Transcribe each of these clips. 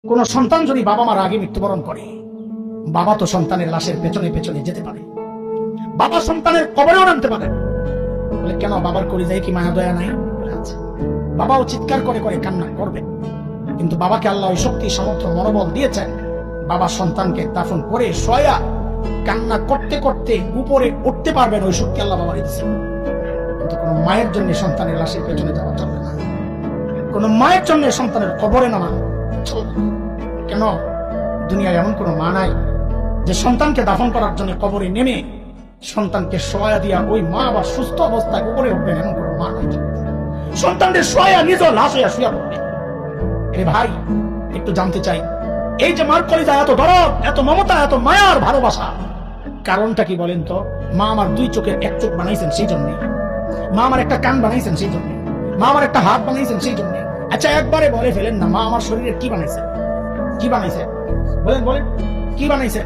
কোন সন্তান যদি বাবা মার আগে মৃত্যুবরণ করে, বাবা তো সন্তানের লাশের পেছনে পেছনে যেতে পারে, বাবা সন্তানের কবরেও নামতে পারে। বলে কেন, বাবার কলিজায় কি মায়া দয়া নাই? বাবাও চিৎকার করে করে কান্না করবে, কিন্তু বাবাকে আল্লাহ ওই শক্তি সামর্থ্য মনোবল দিয়েছেন, বাবা সন্তানকে দাফন করে শোয়া কান্না করতে করতে উপরে উঠতে পারবেন, ওই শক্তি আল্লাহ বাবা দিয়েছেন। কিন্তু কোন মায়ের জন্য সন্তানের লাশের পেছনে যাওয়া চলবে না, কোন মায়ের জন্য সন্তানের কবরে নামা চলবে না। কেন, দুনিয়ায় এমন কোন মা নাই যে সন্তানকে দাফন করার জন্য কবরে নেমে সন্তানকে শোয়া দিয়া ওই মা আবার সুস্থ অবস্থায় উপরে উঠবেন, এমন কোন মা নাই। সন্তানদের শোয়া নিজ লাশ হইয়া শুয়া পড়বে। এ ভাই, একটু জানতে চাই, এই যে মার কলিজায় এত দরদ, এত মমতা, এত মায়ার ভালোবাসা, কারণটা কি বলেন তো? মা আমার দুই চোখের এক চোখ বানাইছেন সেই জন্য, মা আমার একটা কান বানাইছেন সেই জন্য, মা আমার একটা হাত বানাইছেন সেই জন্য। আচ্ছা একবারে বলে ফেলেন না, মা আমার শরীরে কি বানাইছে? কি বানাইছে বলেন, বলেন কি বানাইছে?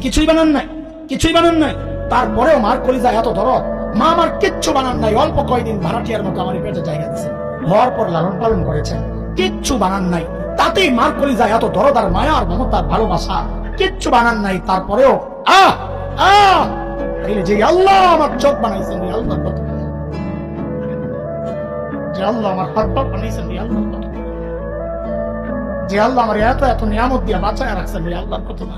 কিছুই বানান নাই, কিছুই বানান নাই। তারপরেও মার কলিজায় এত দরদ, মা আমার কিচ্ছু বানান নাই, অল্প কয়দিন ভাড়াটিয়ার মতো আমার পেটে জায়গা দিয়েছে, হওয়ার পর লালন পালন করেছেন, কিচ্ছু বানান নাই। তাতেই মার কলিজায় এত দরদ আর মায়া আর মমতার ভালোবাসা, কিচ্ছু বানান নাই। তারপরেও যে আল্লাহ আমার চোখ বানাইছেন, আল্লাহ কত, যে আল্লাহ আমার হাত পা বানাইছেন, আল্লাহ কত, যে আল্লাহ আমার এত এত নিয়ামত দিয়ে বাঁচায় রাখছেন, আল্লাহর কত না।